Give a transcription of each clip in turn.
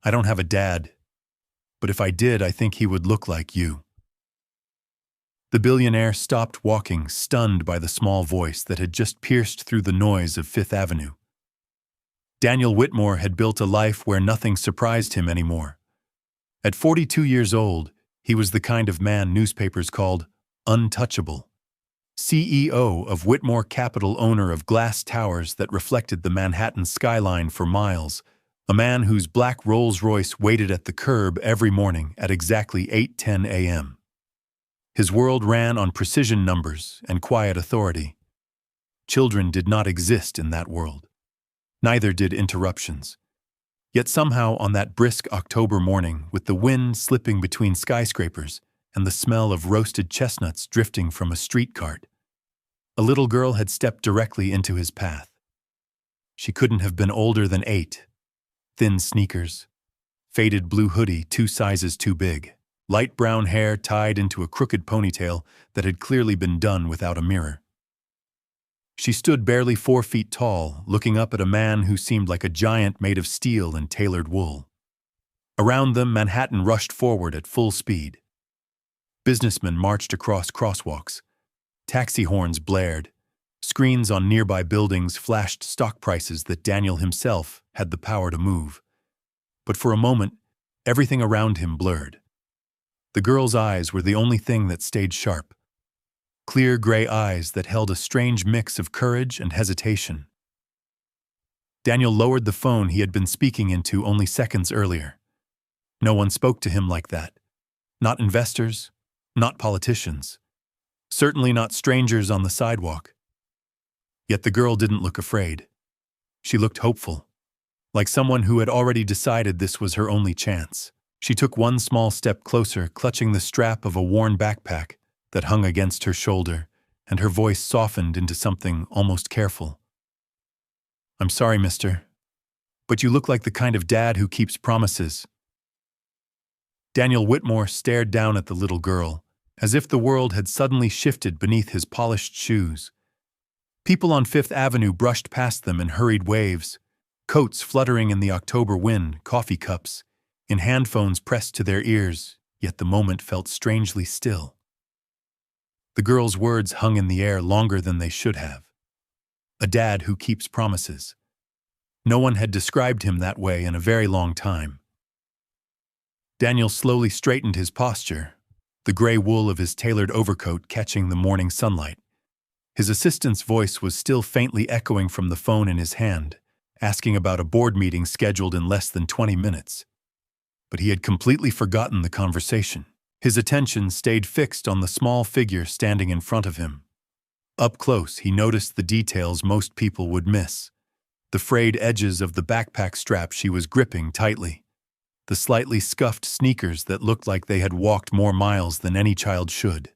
I don't have a dad, but if I did, I think he would look like you." The billionaire stopped walking, stunned by the small voice that had just pierced through the noise of Fifth Avenue. Daniel Whitmore had built a life where nothing surprised him anymore. At 42 years old, he was the kind of man newspapers called untouchable. CEO of Whitmore Capital, owner of glass towers that reflected the Manhattan skyline for miles, a man whose black Rolls-Royce waited at the curb every morning at exactly 8:10 a.m. His world ran on precision numbers and quiet authority. Children did not exist in that world. Neither did interruptions. Yet somehow on that brisk October morning, with the wind slipping between skyscrapers and the smell of roasted chestnuts drifting from a street cart, a little girl had stepped directly into his path. She couldn't have been older than 8. Thin sneakers, faded blue hoodie 2 sizes too big, light brown hair tied into a crooked ponytail that had clearly been done without a mirror. She stood barely 4 feet tall, looking up at a man who seemed like a giant made of steel and tailored wool. Around them, Manhattan rushed forward at full speed. Businessmen marched across crosswalks. Taxi horns blared. Screens on nearby buildings flashed stock prices that Daniel himself had the power to move. But for a moment, everything around him blurred. The girl's eyes were the only thing that stayed sharp. Clear gray eyes that held a strange mix of courage and hesitation. Daniel lowered the phone he had been speaking into only seconds earlier. No one spoke to him like that. Not investors, not politicians. Certainly not strangers on the sidewalk. Yet the girl didn't look afraid. She looked hopeful, like someone who had already decided this was her only chance. She took one small step closer, clutching the strap of a worn backpack that hung against her shoulder, and her voice softened into something almost careful. "I'm sorry, mister, but you look like the kind of dad who keeps promises." Daniel Whitmore stared down at the little girl, as if the world had suddenly shifted beneath his polished shoes. People on Fifth Avenue brushed past them in hurried waves, coats fluttering in the October wind, coffee cups, in handphones pressed to their ears, yet the moment felt strangely still. The girl's words hung in the air longer than they should have. A dad who keeps promises. No one had described him that way in a very long time. Daniel slowly straightened his posture, the gray wool of his tailored overcoat catching the morning sunlight. His assistant's voice was still faintly echoing from the phone in his hand, asking about a board meeting scheduled in less than 20 minutes. But he had completely forgotten the conversation. His attention stayed fixed on the small figure standing in front of him. Up close, he noticed the details most people would miss. The frayed edges of the backpack strap she was gripping tightly. The slightly scuffed sneakers that looked like they had walked more miles than any child should.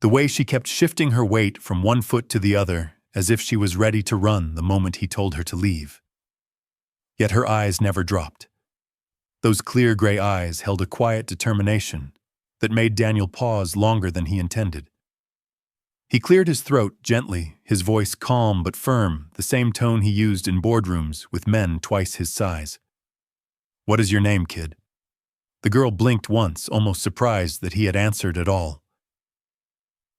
The way she kept shifting her weight from one foot to the other, as if she was ready to run the moment he told her to leave. Yet her eyes never dropped. Those clear gray eyes held a quiet determination that made Daniel pause longer than he intended. He cleared his throat gently, his voice calm but firm, the same tone he used in boardrooms with men twice his size. "What is your name, kid?" The girl blinked once, almost surprised that he had answered at all.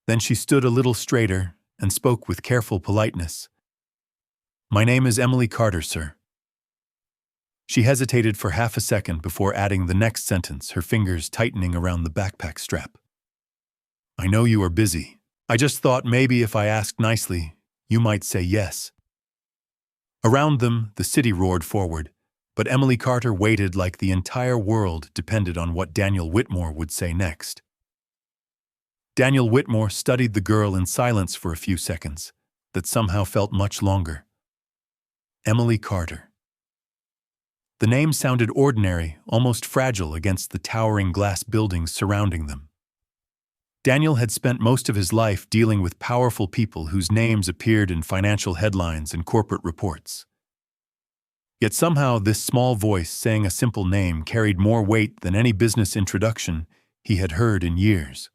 Then she stood a little straighter and spoke with careful politeness. "My name is Emily Carter, sir." She hesitated for half a second before adding the next sentence, her fingers tightening around the backpack strap. "I know you are busy. I just thought maybe if I asked nicely, you might say yes." Around them, the city roared forward, but Emily Carter waited like the entire world depended on what Daniel Whitmore would say next. Daniel Whitmore studied the girl in silence for a few seconds, that somehow felt much longer. Emily Carter. The name sounded ordinary, almost fragile against the towering glass buildings surrounding them. Daniel had spent most of his life dealing with powerful people whose names appeared in financial headlines and corporate reports. Yet somehow this small voice saying a simple name carried more weight than any business introduction he had heard in years.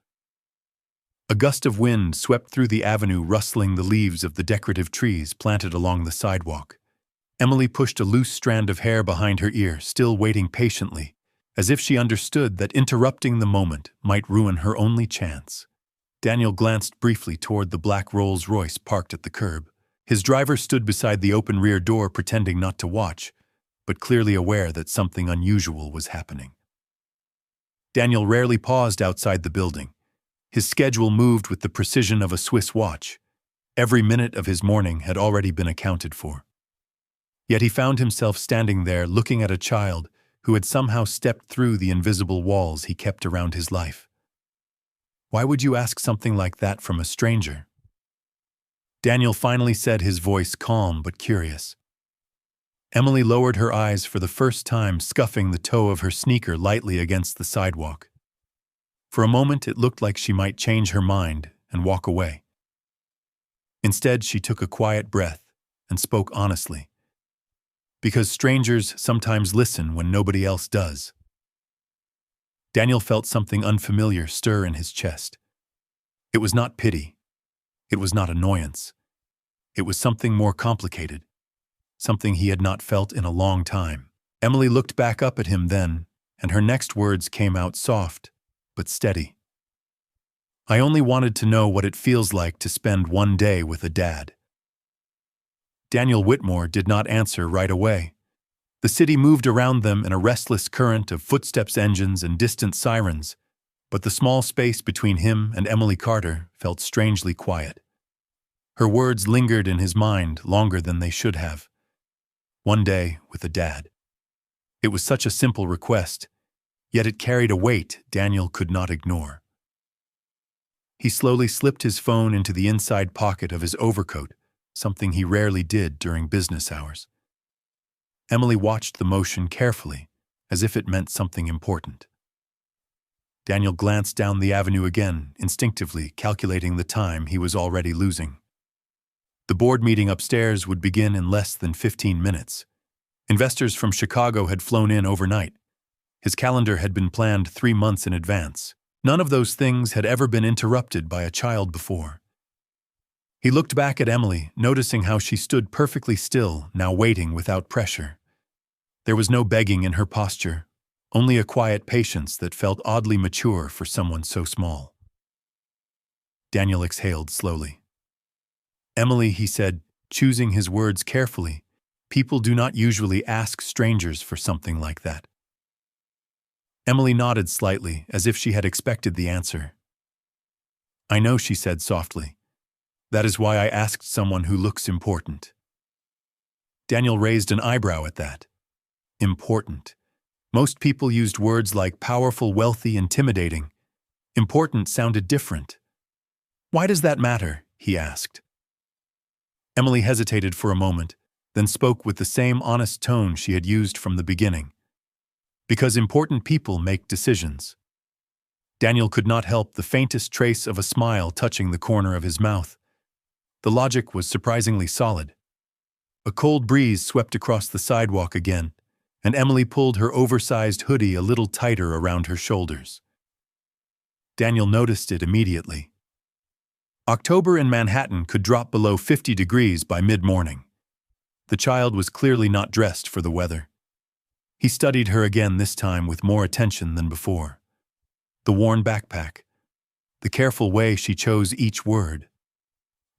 A gust of wind swept through the avenue, rustling the leaves of the decorative trees planted along the sidewalk. Emily pushed a loose strand of hair behind her ear, still waiting patiently, as if she understood that interrupting the moment might ruin her only chance. Daniel glanced briefly toward the black Rolls-Royce parked at the curb. His driver stood beside the open rear door, pretending not to watch, but clearly aware that something unusual was happening. Daniel rarely paused outside the building. His schedule moved with the precision of a Swiss watch. Every minute of his morning had already been accounted for. Yet he found himself standing there looking at a child who had somehow stepped through the invisible walls he kept around his life. Why would you ask something like that from a stranger? Daniel finally said, his voice calm but curious. Emily lowered her eyes for the first time, scuffing the toe of her sneaker lightly against the sidewalk. For a moment it looked like she might change her mind and walk away. Instead, she took a quiet breath and spoke honestly. Because strangers sometimes listen when nobody else does. Daniel felt something unfamiliar stir in his chest. It was not pity. It was not annoyance. It was something more complicated. Something he had not felt in a long time. Emily looked back up at him then, and her next words came out soft, but steady. I only wanted to know what it feels like to spend one day with a dad. Daniel Whitmore did not answer right away. The city moved around them in a restless current of footsteps, engines, and distant sirens, but the small space between him and Emily Carter felt strangely quiet. Her words lingered in his mind longer than they should have. One day with a dad. It was such a simple request, yet it carried a weight Daniel could not ignore. He slowly slipped his phone into the inside pocket of his overcoat, something he rarely did during business hours. Emily watched the motion carefully, as if it meant something important. Daniel glanced down the avenue again, instinctively calculating the time he was already losing. The board meeting upstairs would begin in less than 15 minutes. Investors from Chicago had flown in overnight. His calendar had been planned 3 months in advance. None of those things had ever been interrupted by a child before. He looked back at Emily, noticing how she stood perfectly still, now waiting without pressure. There was no begging in her posture, only a quiet patience that felt oddly mature for someone so small. Daniel exhaled slowly. Emily, he said, choosing his words carefully, people do not usually ask strangers for something like that. Emily nodded slightly, as if she had expected the answer. I know, she said softly. That is why I asked someone who looks important. Daniel raised an eyebrow at that. Important. Most people used words like powerful, wealthy, intimidating. Important sounded different. Why does that matter? He asked. Emily hesitated for a moment, then spoke with the same honest tone she had used from the beginning. Because important people make decisions. Daniel could not help the faintest trace of a smile touching the corner of his mouth. The logic was surprisingly solid. A cold breeze swept across the sidewalk again, and Emily pulled her oversized hoodie a little tighter around her shoulders. Daniel noticed it immediately. October in Manhattan could drop below 50 degrees by mid-morning. The child was clearly not dressed for the weather. He studied her again, this time with more attention than before. The worn backpack, the careful way she chose each word,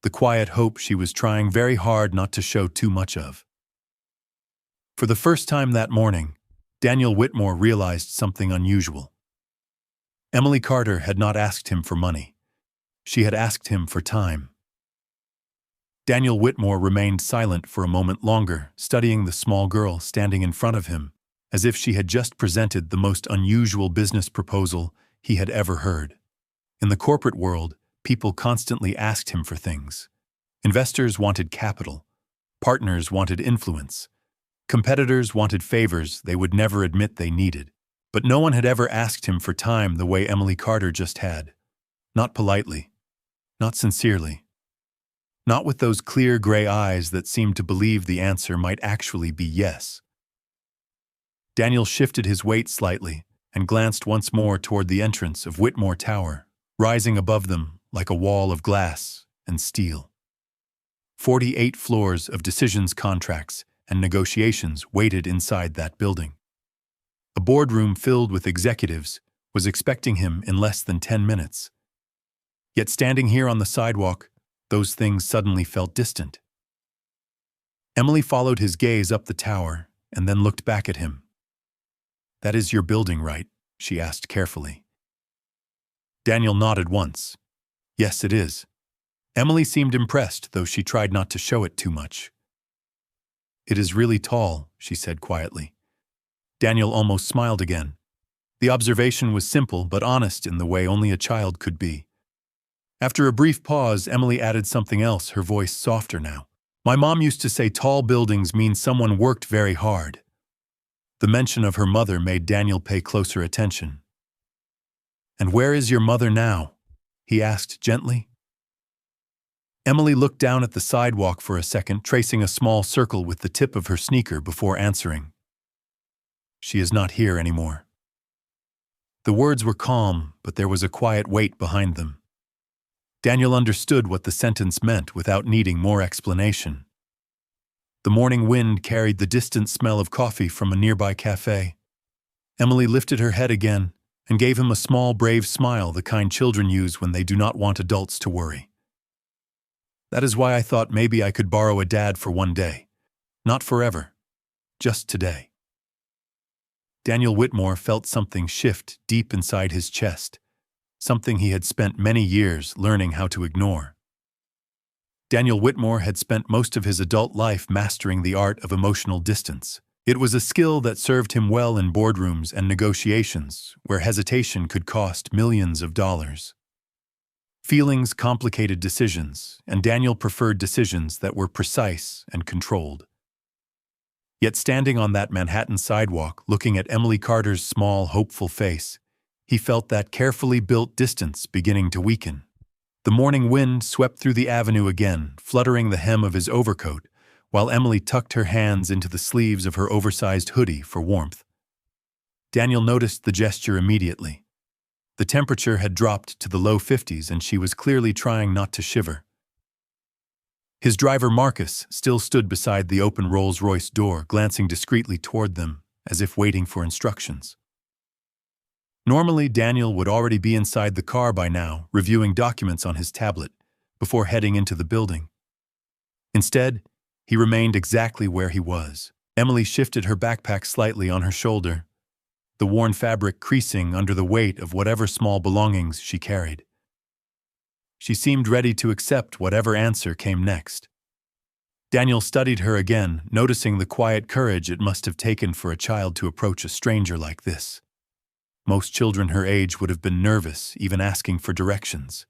the quiet hope she was trying very hard not to show too much of. For the first time that morning, Daniel Whitmore realized something unusual. Emily Carter had not asked him for money. She had asked him for time. Daniel Whitmore remained silent for a moment longer, studying the small girl standing in front of him, as if she had just presented the most unusual business proposal he had ever heard. In the corporate world, people constantly asked him for things. Investors wanted capital. Partners wanted influence. Competitors wanted favors they would never admit they needed. But no one had ever asked him for time the way Emily Carter just had. Not politely. Not sincerely. Not with those clear gray eyes that seemed to believe the answer might actually be yes. Daniel shifted his weight slightly and glanced once more toward the entrance of Whitmore Tower, rising above them like a wall of glass and steel. 48 floors of decisions, contracts, and negotiations waited inside that building. A boardroom filled with executives was expecting him in less than 10 minutes. Yet standing here on the sidewalk, those things suddenly felt distant. Emily followed his gaze up the tower and then looked back at him. "That is your building, right?" she asked carefully. Daniel nodded once. "Yes, it is." Emily seemed impressed, though she tried not to show it too much. "It is really tall," she said quietly. Daniel almost smiled again. The observation was simple but honest in the way only a child could be. After a brief pause, Emily added something else, her voice softer now. "My mom used to say tall buildings mean someone worked very hard." The mention of her mother made Daniel pay closer attention. "And where is your mother now?" he asked gently. Emily looked down at the sidewalk for a second, tracing a small circle with the tip of her sneaker before answering. "She is not here anymore." The words were calm, but there was a quiet weight behind them. Daniel understood what the sentence meant without needing more explanation. The morning wind carried the distant smell of coffee from a nearby cafe. Emily lifted her head again and gave him a small, brave smile, the kind children use when they do not want adults to worry. "That is why I thought maybe I could borrow a dad for one day. Not forever. Just today." Daniel Whitmore felt something shift deep inside his chest, something he had spent many years learning how to ignore. Daniel Whitmore had spent most of his adult life mastering the art of emotional distance. It was a skill that served him well in boardrooms and negotiations, where hesitation could cost millions of dollars. Feelings complicated decisions, and Daniel preferred decisions that were precise and controlled. Yet standing on that Manhattan sidewalk, looking at Emily Carter's small, hopeful face, he felt that carefully built distance beginning to weaken. The morning wind swept through the avenue again, fluttering the hem of his overcoat, while Emily tucked her hands into the sleeves of her oversized hoodie for warmth. Daniel noticed the gesture immediately. The temperature had dropped to the low 50s, and she was clearly trying not to shiver. His driver, Marcus, still stood beside the open Rolls-Royce door, glancing discreetly toward them, as if waiting for instructions. Normally, Daniel would already be inside the car by now, reviewing documents on his tablet, before heading into the building. Instead, he remained exactly where he was. Emily shifted her backpack slightly on her shoulder, the worn fabric creasing under the weight of whatever small belongings she carried. She seemed ready to accept whatever answer came next. Daniel studied her again, noticing the quiet courage it must have taken for a child to approach a stranger like this. Most children her age would have been nervous, even asking for directions.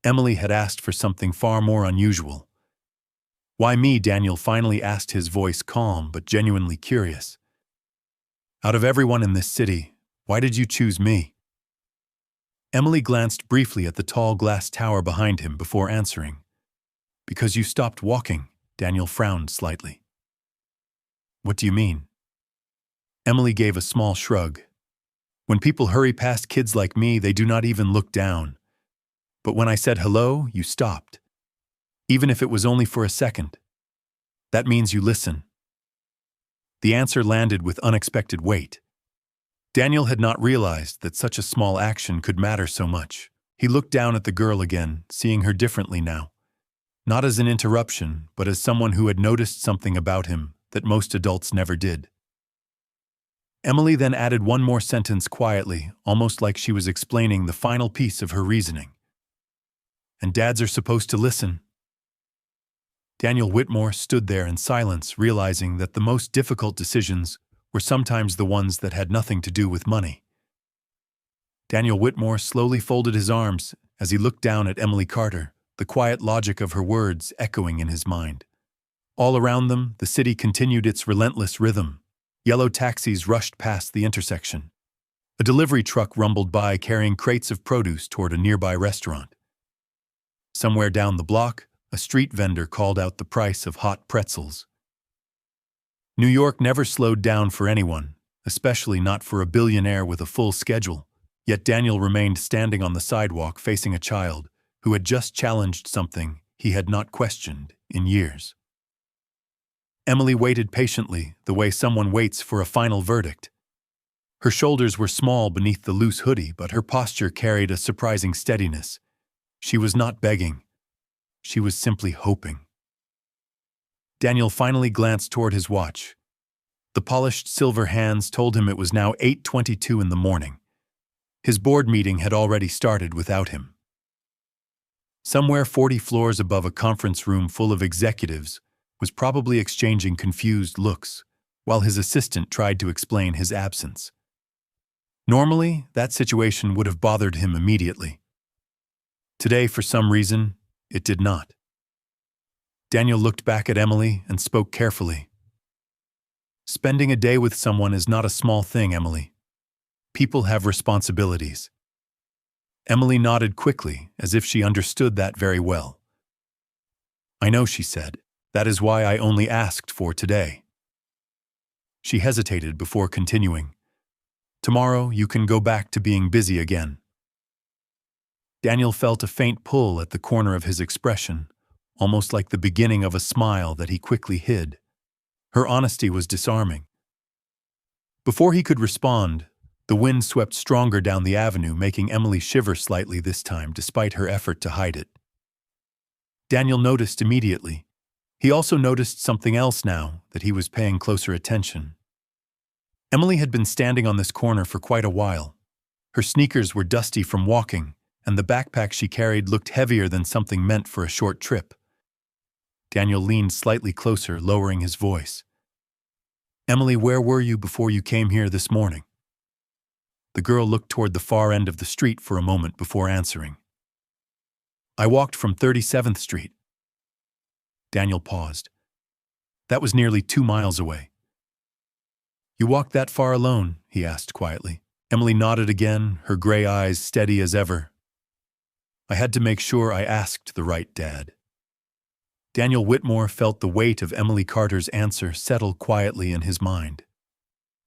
Emily had asked for something far more unusual. "Why me?" Daniel finally asked, his voice calm but genuinely curious. "Out of everyone in this city, why did you choose me?" Emily glanced briefly at the tall glass tower behind him before answering. "Because you stopped walking," Daniel frowned slightly. "What do you mean?" Emily gave a small shrug. "When people hurry past kids like me, they do not even look down. But when I said hello, you stopped. Even if it was only for a second. That means you listen." The answer landed with unexpected weight. Daniel had not realized that such a small action could matter so much. He looked down at the girl again, seeing her differently now. Not as an interruption, but as someone who had noticed something about him that most adults never did. Emily then added one more sentence quietly, almost like she was explaining the final piece of her reasoning. "And dads are supposed to listen." Daniel Whitmore stood there in silence, realizing that the most difficult decisions were sometimes the ones that had nothing to do with money. Daniel Whitmore slowly folded his arms as he looked down at Emily Carter, the quiet logic of her words echoing in his mind. All around them, the city continued its relentless rhythm. Yellow taxis rushed past the intersection. A delivery truck rumbled by carrying crates of produce toward a nearby restaurant. Somewhere down the block, a street vendor called out the price of hot pretzels. New York never slowed down for anyone, especially not for a billionaire with a full schedule. Yet Daniel remained standing on the sidewalk facing a child who had just challenged something he had not questioned in years. Emily waited patiently, the way someone waits for a final verdict. Her shoulders were small beneath the loose hoodie, but her posture carried a surprising steadiness. She was not begging. She was simply hoping. Daniel finally glanced toward his watch. The polished silver hands told him it was now 8:22 in the morning. His board meeting had already started without him. Somewhere 40 floors above a conference room full of executives was probably exchanging confused looks, while his assistant tried to explain his absence. Normally, that situation would have bothered him immediately. Today, for some reason, it did not. Daniel looked back at Emily and spoke carefully. Spending a day with someone is not a small thing, Emily. People have responsibilities. Emily nodded quickly, as if she understood that very well. I know, she said. That is why I only asked for today. She hesitated before continuing. Tomorrow, you can go back to being busy again. Daniel felt a faint pull at the corner of his expression, almost like the beginning of a smile that he quickly hid. Her honesty was disarming. Before he could respond, the wind swept stronger down the avenue, making Emily shiver slightly this time, despite her effort to hide it. Daniel noticed immediately. He also noticed something else now that he was paying closer attention. Emily had been standing on this corner for quite a while. Her sneakers were dusty from walking, and the backpack she carried looked heavier than something meant for a short trip. Daniel leaned slightly closer, lowering his voice. Emily, where were you before you came here this morning? The girl looked toward the far end of the street for a moment before answering. I walked from 37th Street. Daniel paused. That was nearly 2 miles away. You walked that far alone? He asked quietly. Emily nodded again, her gray eyes steady as ever. I had to make sure I asked the right dad. Daniel Whitmore felt the weight of Emily Carter's answer settle quietly in his mind.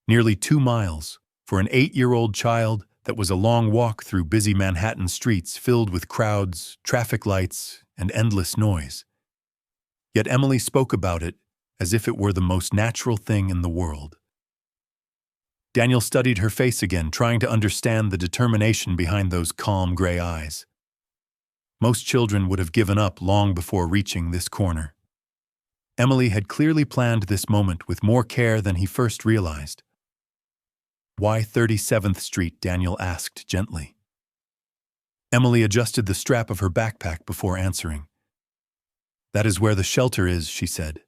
Nearly 2 miles, for an 8-year-old child, that was a long walk through busy Manhattan streets filled with crowds, traffic lights, and endless noise. Yet Emily spoke about it as if it were the most natural thing in the world. Daniel studied her face again, trying to understand the determination behind those calm gray eyes. Most children would have given up long before reaching this corner. Emily had clearly planned this moment with more care than he first realized. Why 37th Street? Daniel asked gently. Emily adjusted the strap of her backpack before answering. That is where the shelter is, she said.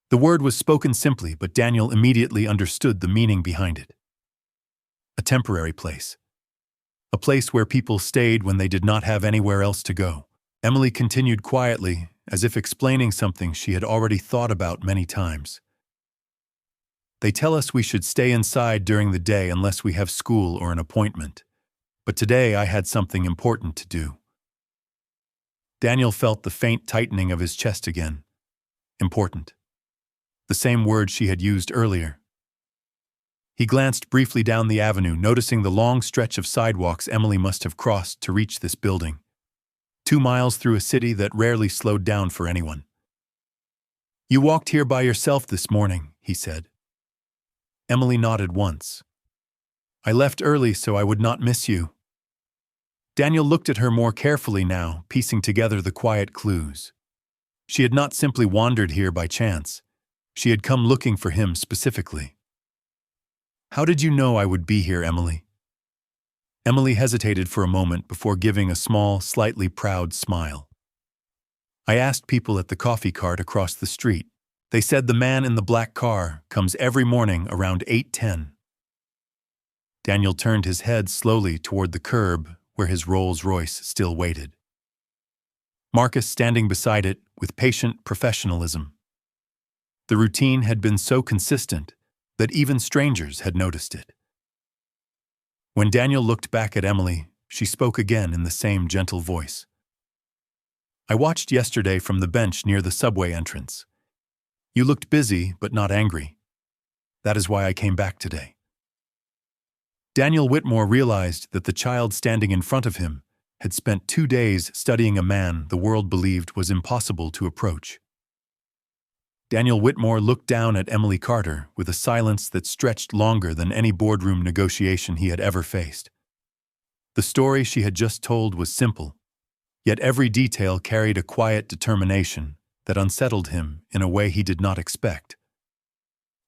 The word was spoken simply, but Daniel immediately understood the meaning behind it. A temporary place. A place where people stayed when they did not have anywhere else to go. Emily continued quietly, as if explaining something she had already thought about many times. They tell us we should stay inside during the day unless we have school or an appointment. But today I had something important to do. Daniel felt the faint tightening of his chest again. Important. The same word she had used earlier. He glanced briefly down the avenue, noticing the long stretch of sidewalks Emily must have crossed to reach this building. 2 miles through a city that rarely slowed down for anyone. You walked here by yourself this morning, he said. Emily nodded once. I left early so I would not miss you. Daniel looked at her more carefully now, piecing together the quiet clues. She had not simply wandered here by chance. She had come looking for him specifically. How did you know I would be here, Emily? Emily hesitated for a moment before giving a small, slightly proud smile. I asked people at the coffee cart across the street. They said the man in the black car comes every morning around 8:10. Daniel turned his head slowly toward the curb where his Rolls-Royce still waited. Marcus standing beside it with patient professionalism. The routine had been so consistent that even strangers had noticed it. When Daniel looked back at Emily, she spoke again in the same gentle voice. I watched yesterday from the bench near the subway entrance. You looked busy but not angry. That is why I came back today. Daniel Whitmore realized that the child standing in front of him had spent 2 days studying a man the world believed was impossible to approach. Daniel Whitmore looked down at Emily Carter with a silence that stretched longer than any boardroom negotiation he had ever faced. The story she had just told was simple, yet every detail carried a quiet determination that unsettled him in a way he did not expect.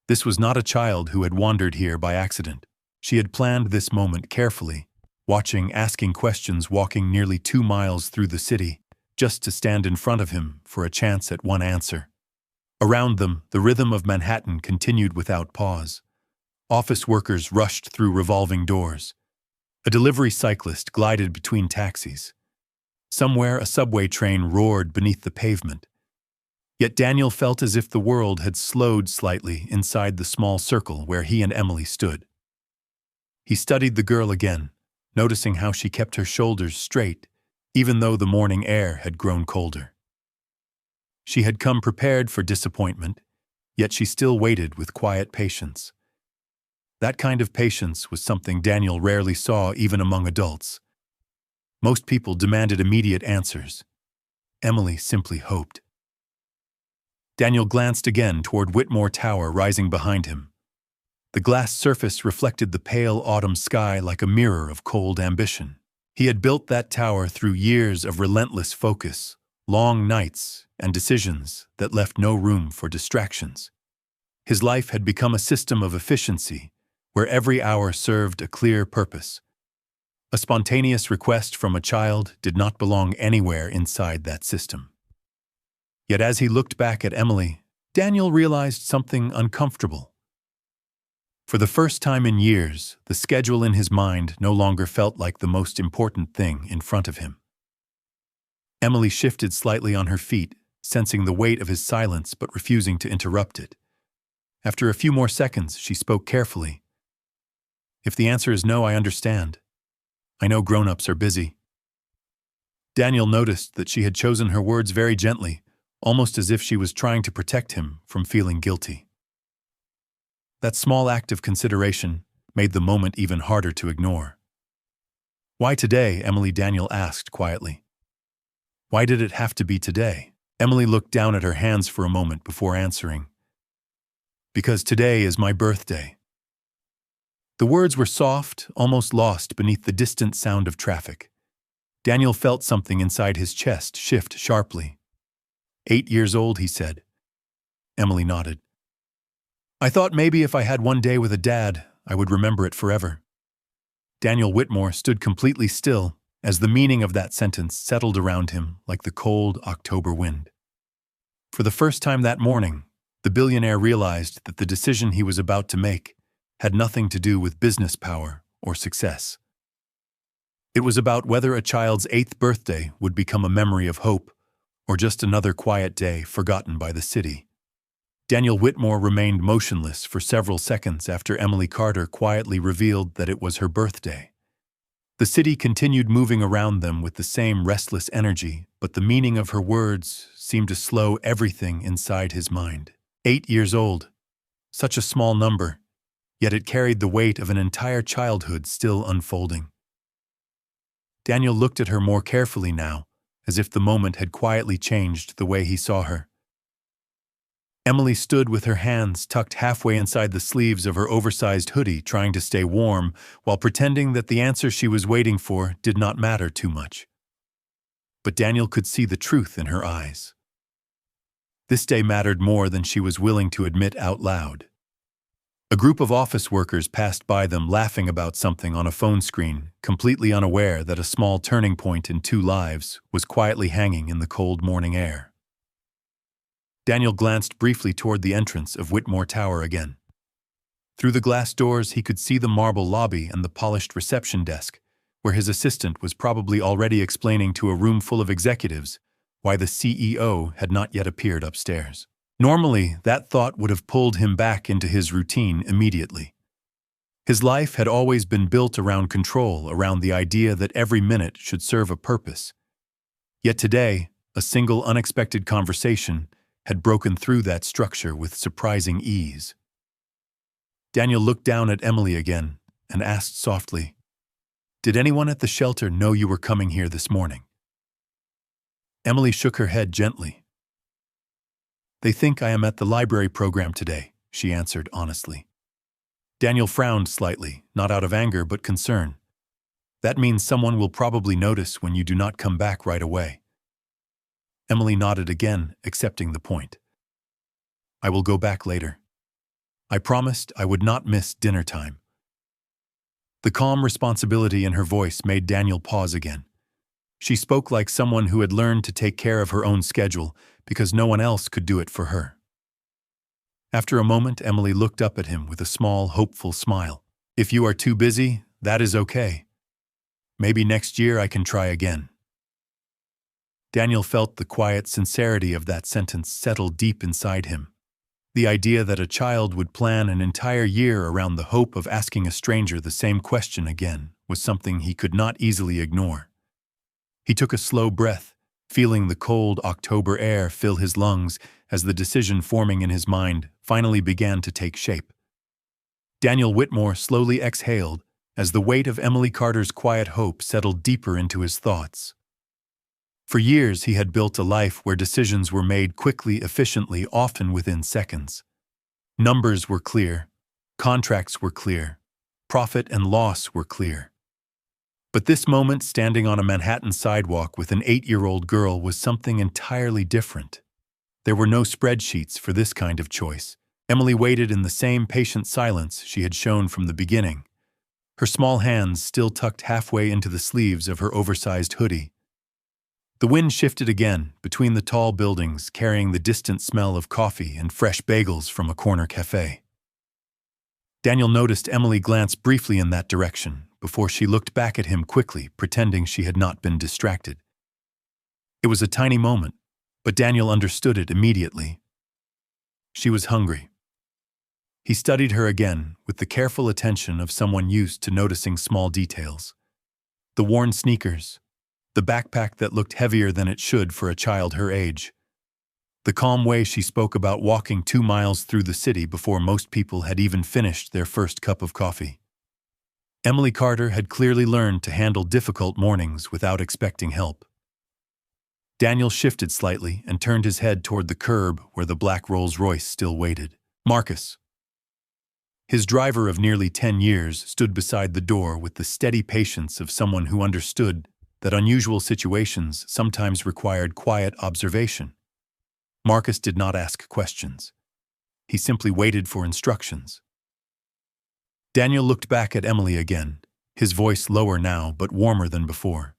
This was not a child who had wandered here by accident. She had planned this moment carefully, watching, asking questions, walking nearly 2 miles through the city, just to stand in front of him for a chance at one answer. Around them, the rhythm of Manhattan continued without pause. Office workers rushed through revolving doors. A delivery cyclist glided between taxis. Somewhere, a subway train roared beneath the pavement. Yet Daniel felt as if the world had slowed slightly inside the small circle where he and Emily stood. He studied the girl again, noticing how she kept her shoulders straight, even though the morning air had grown colder. She had come prepared for disappointment, yet she still waited with quiet patience. That kind of patience was something Daniel rarely saw even among adults. Most people demanded immediate answers. Emily simply hoped. Daniel glanced again toward Whitmore Tower rising behind him. The glass surface reflected the pale autumn sky like a mirror of cold ambition. He had built that tower through years of relentless focus, long nights, and decisions that left no room for distractions. His life had become a system of efficiency, where every hour served a clear purpose. A spontaneous request from a child did not belong anywhere inside that system. Yet as he looked back at Emily, Daniel realized something uncomfortable. For the first time in years, the schedule in his mind no longer felt like the most important thing in front of him. Emily shifted slightly on her feet, sensing the weight of his silence but refusing to interrupt it. After a few more seconds, she spoke carefully. "If the answer is no, I understand. I know grown-ups are busy." Daniel noticed that she had chosen her words very gently, almost as if she was trying to protect him from feeling guilty. That small act of consideration made the moment even harder to ignore. "Why today?" Emily Daniel asked quietly. "Why did it have to be today?" Emily looked down at her hands for a moment before answering. "Because today is my birthday." The words were soft, almost lost beneath the distant sound of traffic. Daniel felt something inside his chest shift sharply. 8 years old, he said. Emily nodded. "I thought maybe if I had one day with a dad, I would remember it forever." Daniel Whitmore stood completely still as the meaning of that sentence settled around him like the cold October wind. For the first time that morning, the billionaire realized that the decision he was about to make had nothing to do with business power or success. It was about whether a child's 8th birthday would become a memory of hope or just another quiet day forgotten by the city. Daniel Whitmore remained motionless for several seconds after Emily Carter quietly revealed that it was her birthday. The city continued moving around them with the same restless energy, but the meaning of her words seemed to slow everything inside his mind. 8 years old, such a small number, yet it carried the weight of an entire childhood still unfolding. Daniel looked at her more carefully now, as if the moment had quietly changed the way he saw her. Emily stood with her hands tucked halfway inside the sleeves of her oversized hoodie, trying to stay warm, while pretending that the answer she was waiting for did not matter too much. But Daniel could see the truth in her eyes. This day mattered more than she was willing to admit out loud. A group of office workers passed by them laughing about something on a phone screen, completely unaware that a small turning point in 2 lives was quietly hanging in the cold morning air. Daniel glanced briefly toward the entrance of Whitmore Tower again. Through the glass doors, he could see the marble lobby and the polished reception desk, where his assistant was probably already explaining to a room full of executives why the CEO had not yet appeared upstairs. Normally, that thought would have pulled him back into his routine immediately. His life had always been built around control, around the idea that every minute should serve a purpose. Yet today, a single unexpected conversation had broken through that structure with surprising ease. Daniel looked down at Emily again and asked softly, "Did anyone at the shelter know you were coming here this morning?" Emily shook her head gently. They think I am at the library program today, she answered honestly. Daniel frowned slightly, not out of anger but concern. That means someone will probably notice when you do not come back right away. Emily nodded again, accepting the point. I will go back later. I promised I would not miss dinner time. The calm responsibility in her voice made Daniel pause again. She spoke like someone who had learned to take care of her own schedule because no one else could do it for her. After a moment, Emily looked up at him with a small, hopeful smile. If you are too busy, that is okay. Maybe next year I can try again. Daniel felt the quiet sincerity of that sentence settle deep inside him. The idea that a child would plan an entire year around the hope of asking a stranger the same question again was something he could not easily ignore. He took a slow breath, feeling the cold October air fill his lungs as the decision forming in his mind finally began to take shape. Daniel Whitmore slowly exhaled as the weight of Emily Carter's quiet hope settled deeper into his thoughts. For years he had built a life where decisions were made quickly, efficiently, often within seconds. Numbers were clear, contracts were clear, profit and loss were clear. But this moment, standing on a Manhattan sidewalk with an 8-year-old girl, was something entirely different. There were no spreadsheets for this kind of choice. Emily waited in the same patient silence she had shown from the beginning, her small hands still tucked halfway into the sleeves of her oversized hoodie. The wind shifted again between the tall buildings, carrying the distant smell of coffee and fresh bagels from a corner cafe. Daniel noticed Emily glance briefly in that direction before she looked back at him quickly, pretending she had not been distracted. It was a tiny moment, but Daniel understood it immediately. She was hungry. He studied her again with the careful attention of someone used to noticing small details. The worn sneakers, the backpack that looked heavier than it should for a child her age, the calm way she spoke about walking 2 miles through the city before most people had even finished their first cup of coffee. Emily Carter had clearly learned to handle difficult mornings without expecting help. Daniel shifted slightly and turned his head toward the curb where the black Rolls-Royce still waited. Marcus. His driver of nearly 10 years stood beside the door with the steady patience of someone who understood that unusual situations sometimes required quiet observation. Marcus did not ask questions. He simply waited for instructions. Daniel looked back at Emily again, his voice lower now but warmer than before.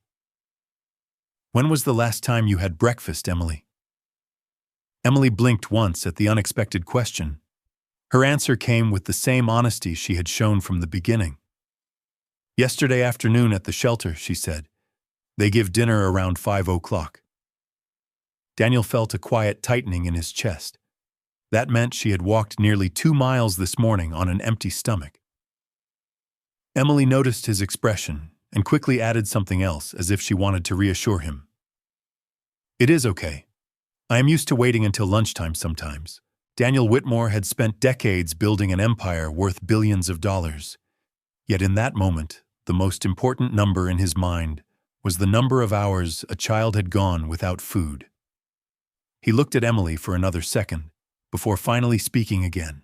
When was the last time you had breakfast, Emily? Emily blinked once at the unexpected question. Her answer came with the same honesty she had shown from the beginning. Yesterday afternoon at the shelter, she said. They give dinner around 5 o'clock. Daniel felt a quiet tightening in his chest. That meant she had walked nearly 2 miles this morning on an empty stomach. Emily noticed his expression and quickly added something else as if she wanted to reassure him. It is okay. I am used to waiting until lunchtime sometimes. Daniel Whitmore had spent decades building an empire worth billions of dollars. Yet in that moment, the most important number in his mind was the number of hours a child had gone without food. He looked at Emily for another second, before finally speaking again.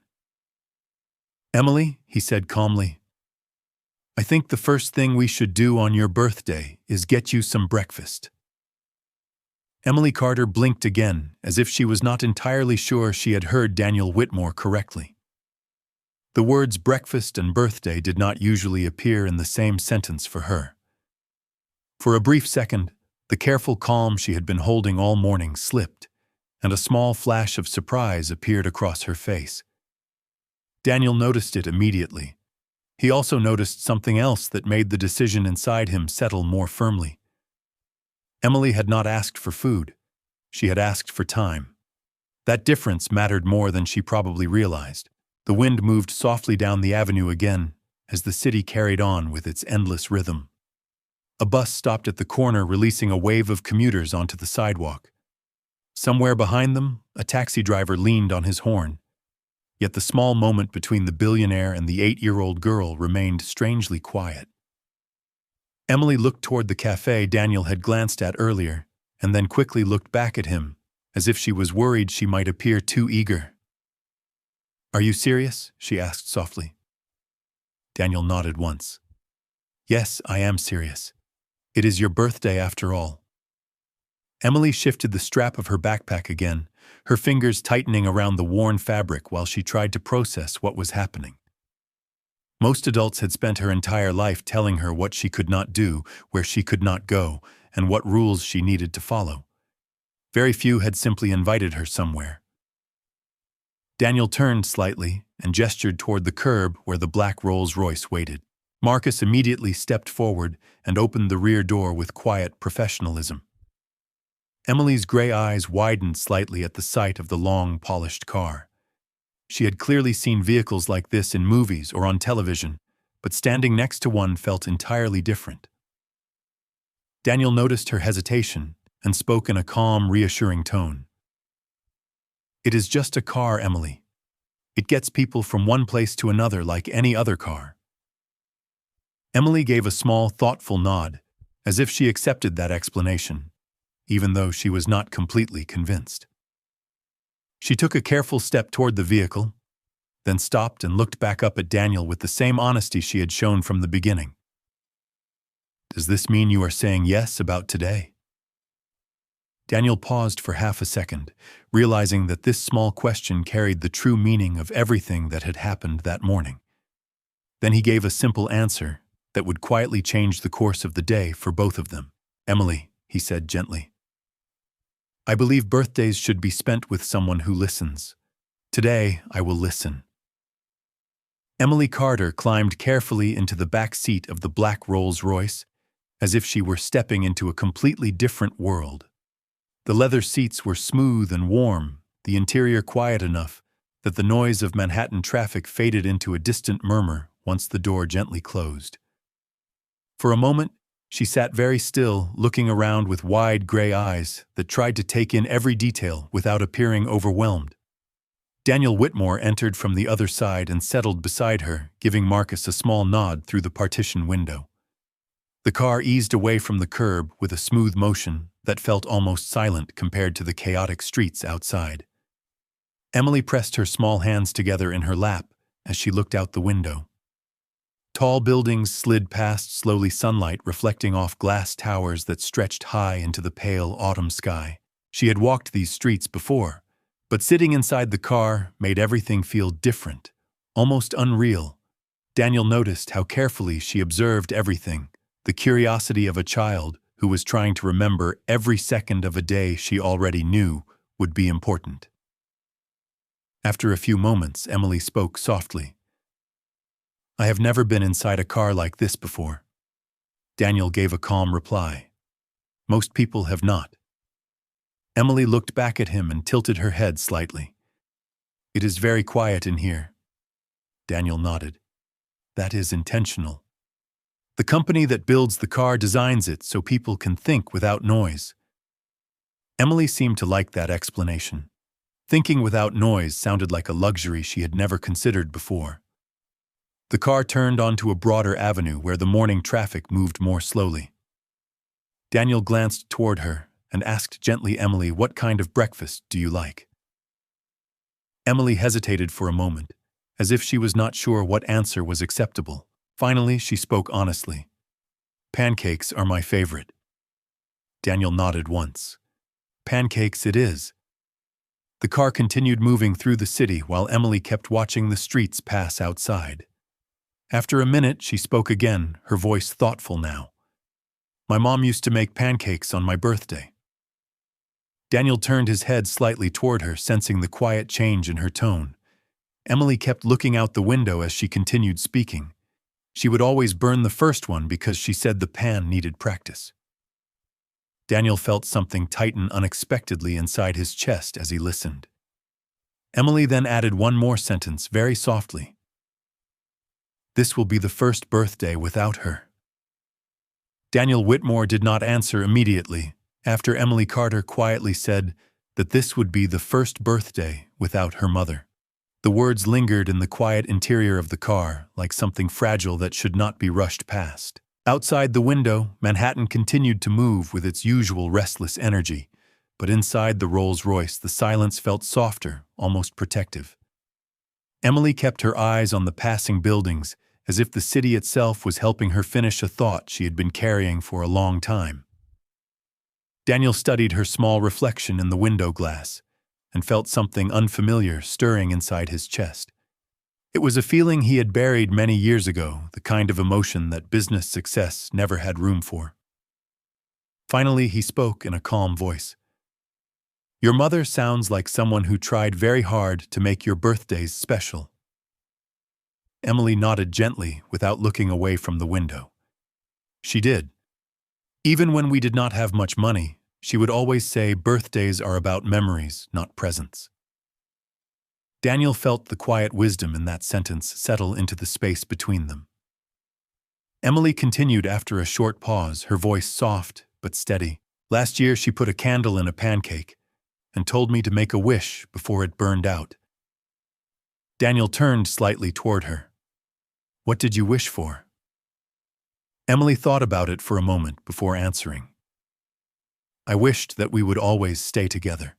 Emily, he said calmly, I think the first thing we should do on your birthday is get you some breakfast. Emily Carter blinked again, as if she was not entirely sure she had heard Daniel Whitmore correctly. The words breakfast and birthday did not usually appear in the same sentence for her. For a brief second, the careful calm she had been holding all morning slipped, and a small flash of surprise appeared across her face. Daniel noticed it immediately. He also noticed something else that made the decision inside him settle more firmly. Emily had not asked for food. She had asked for time. That difference mattered more than she probably realized. The wind moved softly down the avenue again as the city carried on with its endless rhythm. A bus stopped at the corner, releasing a wave of commuters onto the sidewalk. Somewhere behind them, a taxi driver leaned on his horn. Yet the small moment between the billionaire and the 8-year-old girl remained strangely quiet. Emily looked toward the cafe Daniel had glanced at earlier, and then quickly looked back at him, as if she was worried she might appear too eager. "Are you serious?" she asked softly. Daniel nodded once. "Yes, I am serious. It is your birthday after all." Emily shifted the strap of her backpack again, her fingers tightening around the worn fabric while she tried to process what was happening. Most adults had spent her entire life telling her what she could not do, where she could not go, and what rules she needed to follow. Very few had simply invited her somewhere. Daniel turned slightly and gestured toward the curb where the black Rolls-Royce waited. Marcus immediately stepped forward and opened the rear door with quiet professionalism. Emily's gray eyes widened slightly at the sight of the long, polished car. She had clearly seen vehicles like this in movies or on television, but standing next to one felt entirely different. Daniel noticed her hesitation and spoke in a calm, reassuring tone. "It is just a car, Emily. It gets people from one place to another like any other car." Emily gave a small, thoughtful nod, as if she accepted that explanation, even though she was not completely convinced. She took a careful step toward the vehicle, then stopped and looked back up at Daniel with the same honesty she had shown from the beginning. "Does this mean you are saying yes about today?" Daniel paused for half a second, realizing that this small question carried the true meaning of everything that had happened that morning. Then he gave a simple answer that would quietly change the course of the day for both of them. "Emily," he said gently, "I believe birthdays should be spent with someone who listens. Today, I will listen." Emily Carter climbed carefully into the back seat of the black Rolls-Royce, as if she were stepping into a completely different world. The leather seats were smooth and warm, the interior quiet enough that the noise of Manhattan traffic faded into a distant murmur once the door gently closed. For a moment, she sat very still, looking around with wide gray eyes that tried to take in every detail without appearing overwhelmed. Daniel Whitmore entered from the other side and settled beside her, giving Marcus a small nod through the partition window. The car eased away from the curb with a smooth motion that felt almost silent compared to the chaotic streets outside. Emily pressed her small hands together in her lap as she looked out the window. Tall buildings slid past, slowly, sunlight reflecting off glass towers that stretched high into the pale autumn sky. She had walked these streets before, but sitting inside the car made everything feel different, almost unreal. Daniel noticed how carefully she observed everything, the curiosity of a child who was trying to remember every second of a day she already knew would be important. After a few moments, Emily spoke softly. "I have never been inside a car like this before." Daniel gave a calm reply. "Most people have not." Emily looked back at him and tilted her head slightly. "It is very quiet in here." Daniel nodded. "That is intentional. The company that builds the car designs it so people can think without noise." Emily seemed to like that explanation. Thinking without noise sounded like a luxury she had never considered before. The car turned onto a broader avenue where the morning traffic moved more slowly. Daniel glanced toward her and asked gently, "Emily, what kind of breakfast do you like?" Emily hesitated for a moment, as if she was not sure what answer was acceptable. Finally, she spoke honestly. "Pancakes are my favorite." Daniel nodded once. "Pancakes it is." The car continued moving through the city while Emily kept watching the streets pass outside. After a minute, she spoke again, her voice thoughtful now. "My mom used to make pancakes on my birthday." Daniel turned his head slightly toward her, sensing the quiet change in her tone. Emily kept looking out the window as she continued speaking. She would always burn the first one because she said the pan needed practice. Daniel felt something tighten unexpectedly inside his chest as he listened. Emily then added one more sentence very softly. "This will be the first birthday without her." Daniel Whitmore did not answer immediately, after Emily Carter quietly said that this would be the first birthday without her mother. The words lingered in the quiet interior of the car, like something fragile that should not be rushed past. Outside the window, Manhattan continued to move with its usual restless energy, but inside the Rolls-Royce the silence felt softer, almost protective. Emily kept her eyes on the passing buildings, as if the city itself was helping her finish a thought she had been carrying for a long time. Daniel studied her small reflection in the window glass and felt something unfamiliar stirring inside his chest. It was a feeling he had buried many years ago, the kind of emotion that business success never had room for. Finally, he spoke in a calm voice. "Your mother sounds like someone who tried very hard to make your birthdays special." Emily nodded gently without looking away from the window. She did. Even when we did not have much money, she would always say birthdays are about memories, not presents. Daniel felt the quiet wisdom in that sentence settle into the space between them. Emily continued after a short pause, her voice soft but steady. "Last year she put a candle in a pancake and told me to make a wish before it burned out." Daniel turned slightly toward her. "What did you wish for?" Emily thought about it for a moment before answering. "I wished that we would always stay together."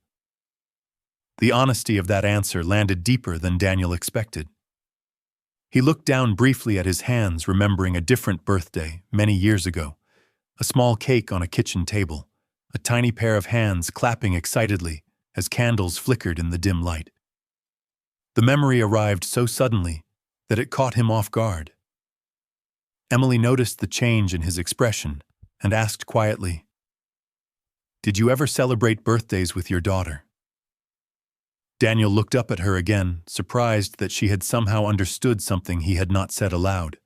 The honesty of that answer landed deeper than Daniel expected. He looked down briefly at his hands, remembering a different birthday many years ago. A small cake on a kitchen table, a tiny pair of hands clapping excitedly as candles flickered in the dim light. The memory arrived so suddenly that it caught him off guard. Emily noticed the change in his expression and asked quietly, "Did you ever celebrate birthdays with your daughter?" Daniel looked up at her again, surprised that she had somehow understood something he had not said aloud.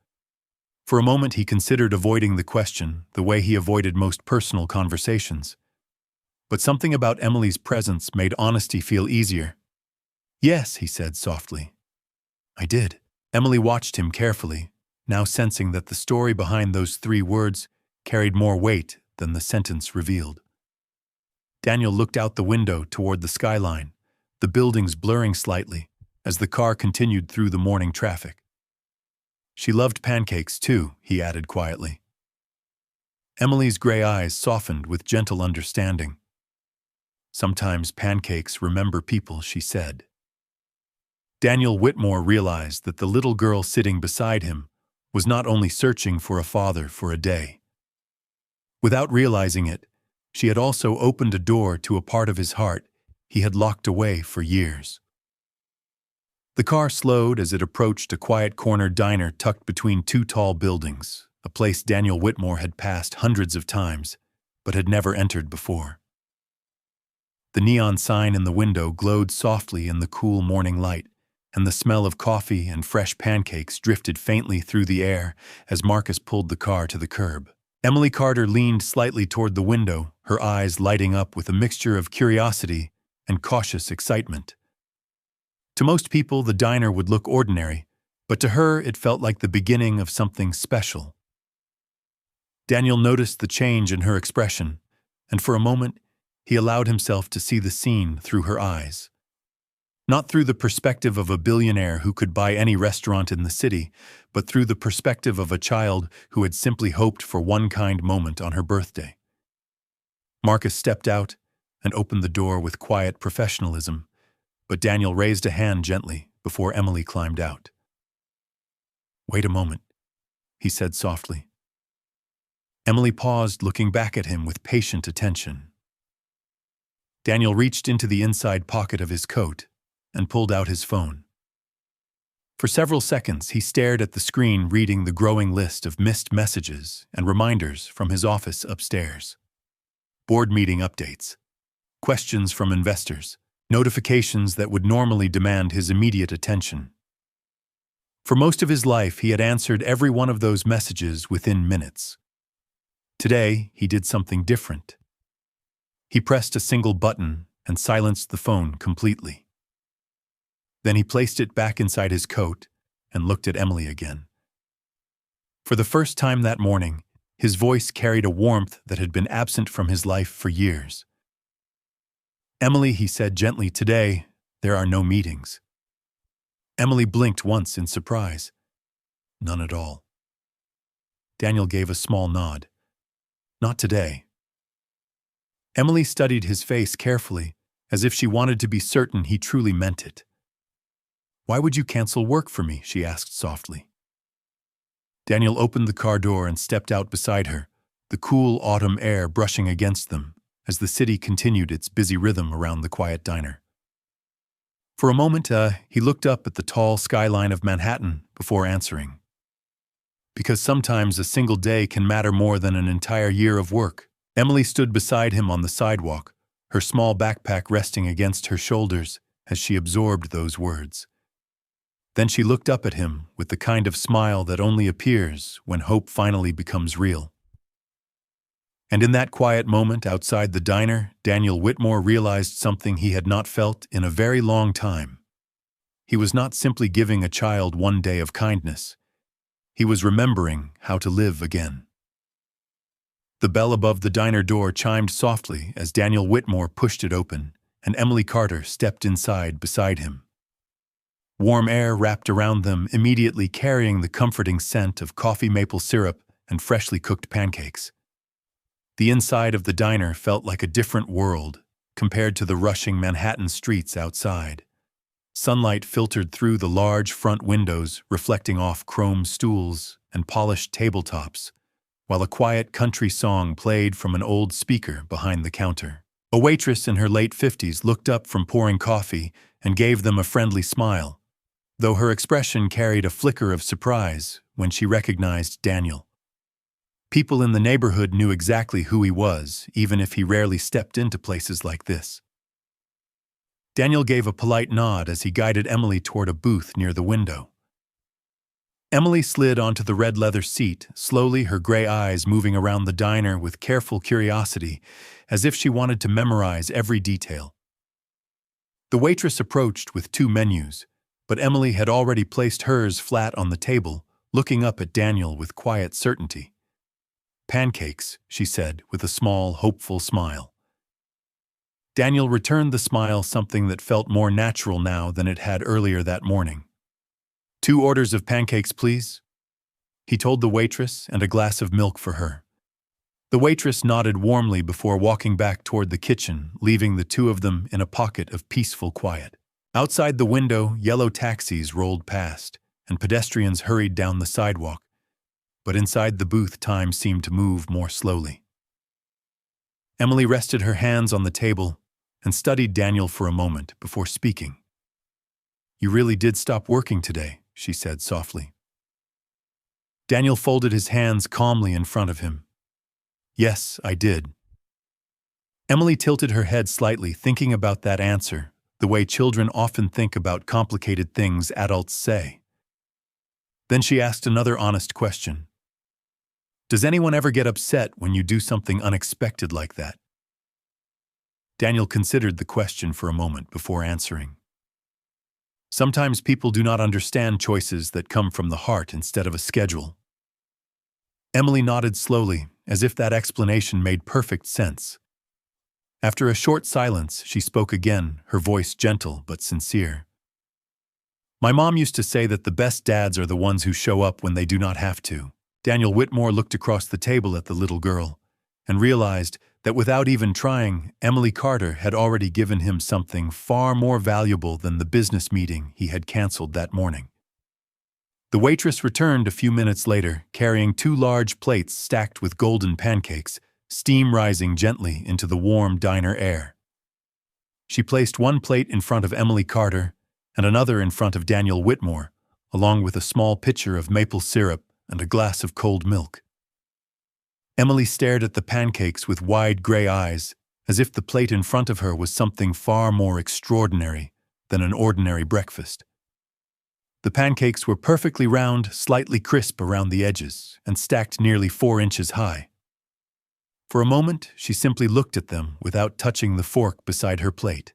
For a moment he considered avoiding the question, the way he avoided most personal conversations. But something about Emily's presence made honesty feel easier. "Yes," he said softly. "I did." Emily watched him carefully, now sensing that the story behind those 3 words carried more weight than the sentence revealed. Daniel looked out the window toward the skyline, the buildings blurring slightly as the car continued through the morning traffic. "She loved pancakes too," he added quietly. Emily's gray eyes softened with gentle understanding. "Sometimes pancakes remember people," she said. Daniel Whitmore realized that the little girl sitting beside him was not only searching for a father for a day. Without realizing it, she had also opened a door to a part of his heart he had locked away for years. The car slowed as it approached a quiet corner diner tucked between 2 tall buildings, a place Daniel Whitmore had passed hundreds of times, but had never entered before. The neon sign in the window glowed softly in the cool morning light, and the smell of coffee and fresh pancakes drifted faintly through the air as Marcus pulled the car to the curb. Emily Carter leaned slightly toward the window, her eyes lighting up with a mixture of curiosity and cautious excitement. To most people, the diner would look ordinary, but to her it felt like the beginning of something special. Daniel noticed the change in her expression, and for a moment he allowed himself to see the scene through her eyes. Not through the perspective of a billionaire who could buy any restaurant in the city, but through the perspective of a child who had simply hoped for one kind moment on her birthday. Marcus stepped out and opened the door with quiet professionalism, but Daniel raised a hand gently before Emily climbed out. "Wait a moment," he said softly. Emily paused, looking back at him with patient attention. Daniel reached into the inside pocket of his coat and pulled out his phone. For several seconds, he stared at the screen, reading the growing list of missed messages and reminders from his office upstairs. Board meeting updates, questions from investors, notifications that would normally demand his immediate attention. For most of his life, he had answered every one of those messages within minutes. Today, he did something different. He pressed a single button and silenced the phone completely. Then he placed it back inside his coat and looked at Emily again. For the first time that morning, his voice carried a warmth that had been absent from his life for years. "Emily," he said gently, "today, there are no meetings." Emily blinked once in surprise. "None at all." Daniel gave a small nod. "Not today." Emily studied his face carefully, as if she wanted to be certain he truly meant it. "Why would you cancel work for me?" she asked softly. Daniel opened the car door and stepped out beside her, the cool autumn air brushing against them as the city continued its busy rhythm around the quiet diner. For a moment, he looked up at the tall skyline of Manhattan before answering. "Because sometimes a single day can matter more than an entire year of work." Emily stood beside him on the sidewalk, her small backpack resting against her shoulders as she absorbed those words. Then she looked up at him with the kind of smile that only appears when hope finally becomes real. And in that quiet moment outside the diner, Daniel Whitmore realized something he had not felt in a very long time. He was not simply giving a child one day of kindness. He was remembering how to live again. The bell above the diner door chimed softly as Daniel Whitmore pushed it open, and Emily Carter stepped inside beside him. Warm air wrapped around them, immediately carrying the comforting scent of coffee maple syrup and freshly cooked pancakes. The inside of the diner felt like a different world compared to the rushing Manhattan streets outside. Sunlight filtered through the large front windows, reflecting off chrome stools and polished tabletops, while a quiet country song played from an old speaker behind the counter. A waitress in her late 50s looked up from pouring coffee and gave them a friendly smile, though her expression carried a flicker of surprise when she recognized Daniel. People in the neighborhood knew exactly who he was, even if he rarely stepped into places like this. Daniel gave a polite nod as he guided Emily toward a booth near the window. Emily slid onto the red leather seat, slowly, her gray eyes moving around the diner with careful curiosity, as if she wanted to memorize every detail. The waitress approached with 2 menus, but Emily had already placed hers flat on the table, looking up at Daniel with quiet certainty. "Pancakes," she said with a small, hopeful smile. Daniel returned the smile, something that felt more natural now than it had earlier that morning. "2 orders of pancakes, please," he told the waitress, and a glass of milk for her. The waitress nodded warmly before walking back toward the kitchen, leaving the 2 of them in a pocket of peaceful quiet. Outside the window, yellow taxis rolled past, and pedestrians hurried down the sidewalk, but inside the booth time seemed to move more slowly. Emily rested her hands on the table and studied Daniel for a moment before speaking. "You really did stop working today," she said softly. Daniel folded his hands calmly in front of him. "Yes, I did." Emily tilted her head slightly, thinking about that answer, the way children often think about complicated things adults say. Then she asked another honest question. "Does anyone ever get upset when you do something unexpected like that?" Daniel considered the question for a moment before answering. "Sometimes people do not understand choices that come from the heart instead of a schedule." Emily nodded slowly, as if that explanation made perfect sense. After a short silence, she spoke again, her voice gentle but sincere. "My mom used to say that the best dads are the ones who show up when they do not have to." Daniel Whitmore looked across the table at the little girl and realized that without even trying, Emily Carter had already given him something far more valuable than the business meeting he had canceled that morning. The waitress returned a few minutes later, carrying 2 large plates stacked with golden pancakes, steam rising gently into the warm diner air. She placed 1 plate in front of Emily Carter and another in front of Daniel Whitmore, along with a small pitcher of maple syrup and a glass of cold milk. Emily stared at the pancakes with wide gray eyes, as if the plate in front of her was something far more extraordinary than an ordinary breakfast. The pancakes were perfectly round, slightly crisp around the edges, and stacked nearly 4 inches high. For a moment, she simply looked at them without touching the fork beside her plate.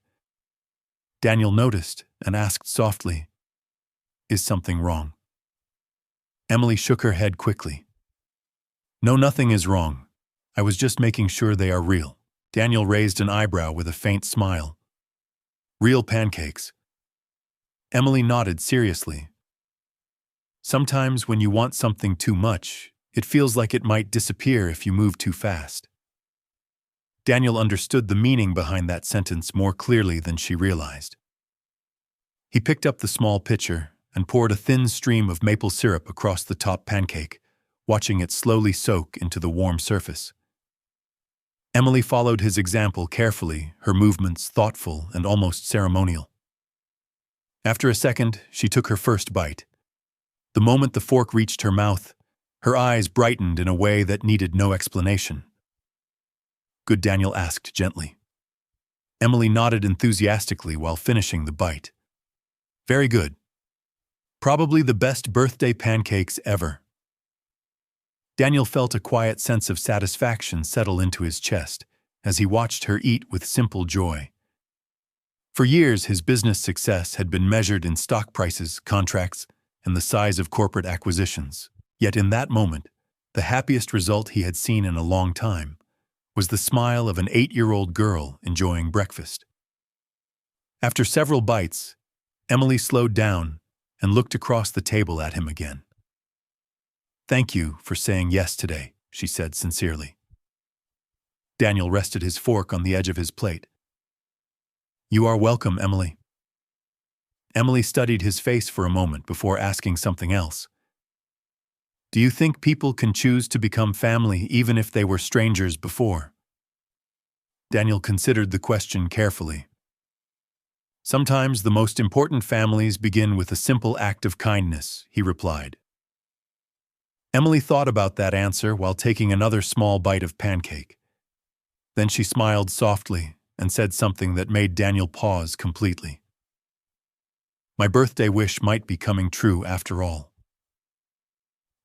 Daniel noticed and asked softly, "Is something wrong?" Emily shook her head quickly. "No, nothing is wrong. I was just making sure they are real." Daniel raised an eyebrow with a faint smile. "Real pancakes?" Emily nodded seriously. "Sometimes when you want something too much, it feels like it might disappear if you move too fast." Daniel understood the meaning behind that sentence more clearly than she realized. He picked up the small pitcher and poured a thin stream of maple syrup across the top pancake, watching it slowly soak into the warm surface. Emily followed his example carefully, her movements thoughtful and almost ceremonial. After a second, she took her first bite. The moment the fork reached her mouth, her eyes brightened in a way that needed no explanation. "Good," Daniel asked gently. Emily nodded enthusiastically while finishing the bite. "Very good. Probably the best birthday pancakes ever." Daniel felt a quiet sense of satisfaction settle into his chest as he watched her eat with simple joy. For years, his business success had been measured in stock prices, contracts, and the size of corporate acquisitions. Yet in that moment, the happiest result he had seen in a long time was the smile of an 8-year-old girl enjoying breakfast. After several bites, Emily slowed down and looked across the table at him again. "Thank you for saying yes today," she said sincerely. Daniel rested his fork on the edge of his plate. "You are welcome, Emily." Emily studied his face for a moment before asking something else. "Do you think people can choose to become family even if they were strangers before?" Daniel considered the question carefully. "Sometimes the most important families begin with a simple act of kindness," he replied. Emily thought about that answer while taking another small bite of pancake. Then she smiled softly and said something that made Daniel pause completely. "My birthday wish might be coming true after all."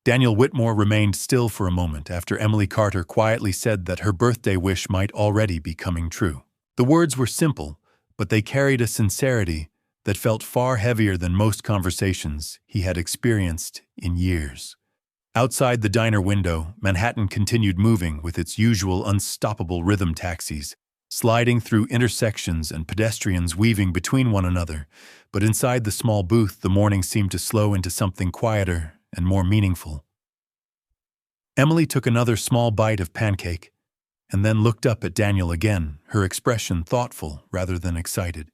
Daniel Whitmore remained still for a moment after Emily Carter quietly said that her birthday wish might already be coming true. The words were simple, but they carried a sincerity that felt far heavier than most conversations he had experienced in years. Outside the diner window, Manhattan continued moving with its usual unstoppable rhythm: taxis sliding through intersections and pedestrians weaving between one another. But inside the small booth, the morning seemed to slow into something quieter and more meaningful. Emily took another small bite of pancake and then looked up at Daniel again, her expression thoughtful rather than excited.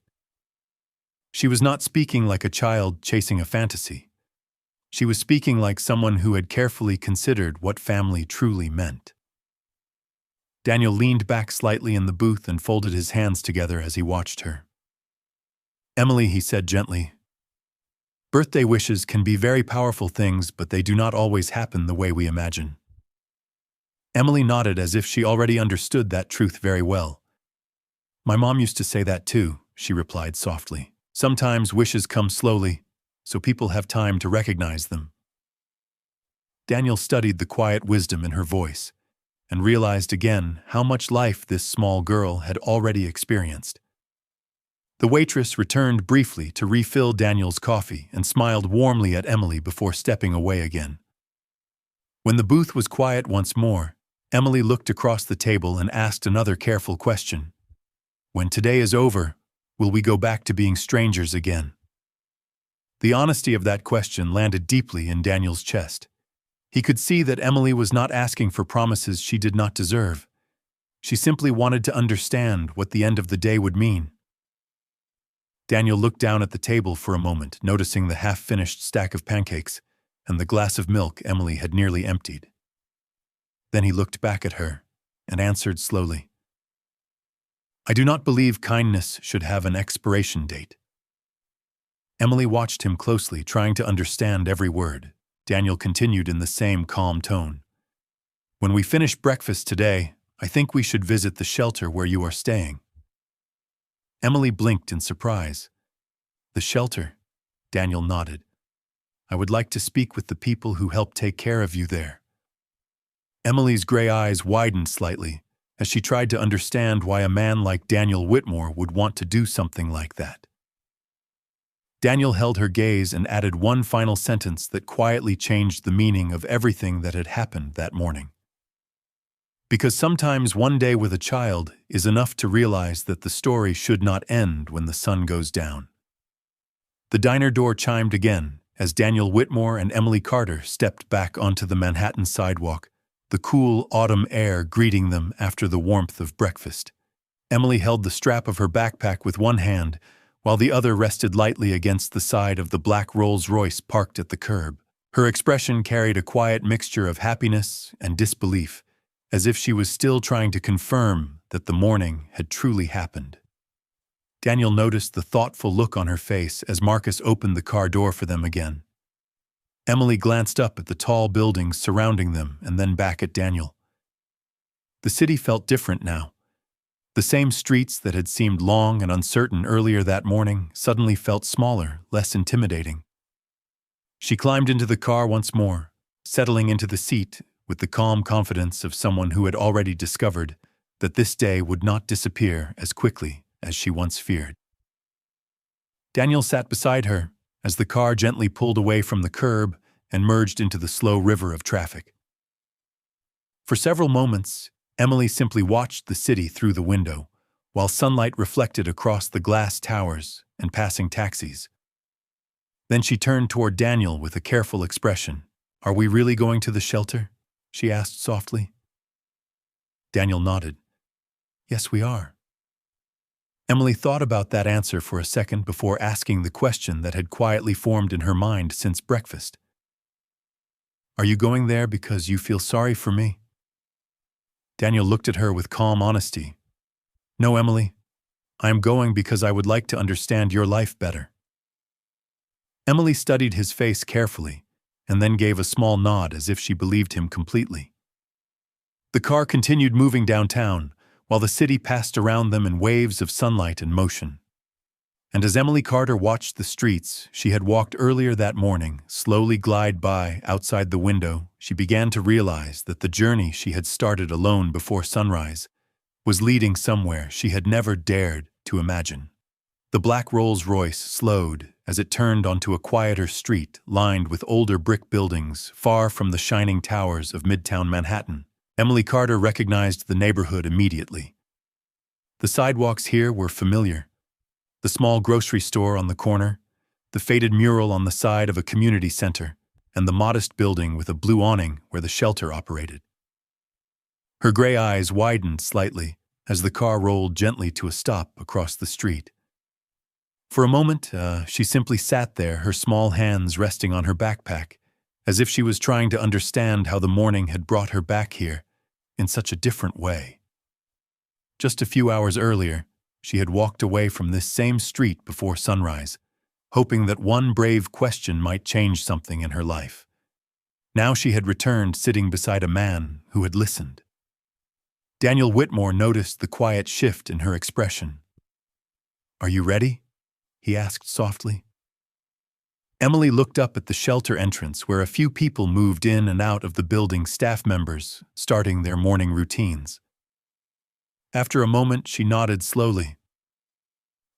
She was not speaking like a child chasing a fantasy. She was speaking like someone who had carefully considered what family truly meant. Daniel leaned back slightly in the booth and folded his hands together as he watched her. "Emily," he said gently, "birthday wishes can be very powerful things, but they do not always happen the way we imagine." Emily nodded as if she already understood that truth very well. "My mom used to say that too," she replied softly. "Sometimes wishes come slowly, so people have time to recognize them." Daniel studied the quiet wisdom in her voice and realized again how much life this small girl had already experienced. The waitress returned briefly to refill Daniel's coffee and smiled warmly at Emily before stepping away again. When the booth was quiet once more, Emily looked across the table and asked another careful question. "When today is over, will we go back to being strangers again?" The honesty of that question landed deeply in Daniel's chest. He could see that Emily was not asking for promises she did not deserve. She simply wanted to understand what the end of the day would mean. Daniel looked down at the table for a moment, noticing the half-finished stack of pancakes and the glass of milk Emily had nearly emptied. Then he looked back at her and answered slowly, "I do not believe kindness should have an expiration date." Emily watched him closely, trying to understand every word. Daniel continued in the same calm tone. "When we finish breakfast today, I think we should visit the shelter where you are staying." Emily blinked in surprise. "The shelter?" Daniel nodded. "I would like to speak with the people who help take care of you there." Emily's gray eyes widened slightly as she tried to understand why a man like Daniel Whitmore would want to do something like that. Daniel held her gaze and added one final sentence that quietly changed the meaning of everything that had happened that morning. "Because sometimes one day with a child is enough to realize that the story should not end when the sun goes down." The diner door chimed again as Daniel Whitmore and Emily Carter stepped back onto the Manhattan sidewalk, the cool autumn air greeting them after the warmth of breakfast. Emily held the strap of her backpack with one hand, while the other rested lightly against the side of the black Rolls-Royce parked at the curb. Her expression carried a quiet mixture of happiness and disbelief, as if she was still trying to confirm that the morning had truly happened. Daniel noticed the thoughtful look on her face as Marcus opened the car door for them again. Emily glanced up at the tall buildings surrounding them and then back at Daniel. The city felt different now. The same streets that had seemed long and uncertain earlier that morning suddenly felt smaller, less intimidating. She climbed into the car once more, settling into the seat with the calm confidence of someone who had already discovered that this day would not disappear as quickly as she once feared. Daniel sat beside her as the car gently pulled away from the curb and merged into the slow river of traffic. For several moments, Emily simply watched the city through the window, while sunlight reflected across the glass towers and passing taxis. Then she turned toward Daniel with a careful expression. "Are we really going to the shelter?" she asked softly. Daniel nodded. "Yes, we are." Emily thought about that answer for a second before asking the question that had quietly formed in her mind since breakfast. "Are you going there because you feel sorry for me?" Daniel looked at her with calm honesty. "No, Emily. I am going because I would like to understand your life better." Emily studied his face carefully, and then gave a small nod as if she believed him completely. The car continued moving downtown, while the city passed around them in waves of sunlight and motion. And as Emily Carter watched the streets she had walked earlier that morning slowly glide by outside the window, she began to realize that the journey she had started alone before sunrise was leading somewhere she had never dared to imagine. The black Rolls-Royce slowed as it turned onto a quieter street lined with older brick buildings far from the shining towers of Midtown Manhattan. Emily Carter recognized the neighborhood immediately. The sidewalks here were familiar. The small grocery store on the corner, the faded mural on the side of a community center, and the modest building with a blue awning where the shelter operated. Her gray eyes widened slightly as the car rolled gently to a stop across the street. For a moment, she simply sat there, her small hands resting on her backpack, as if she was trying to understand how the morning had brought her back here in such a different way. Just a few hours earlier, she had walked away from this same street before sunrise, hoping that one brave question might change something in her life. Now she had returned sitting beside a man who had listened. Daniel Whitmore noticed the quiet shift in her expression. "Are you ready?" he asked softly. Emily looked up at the shelter entrance where a few people moved in and out of the building, staff members starting their morning routines. After a moment, she nodded slowly.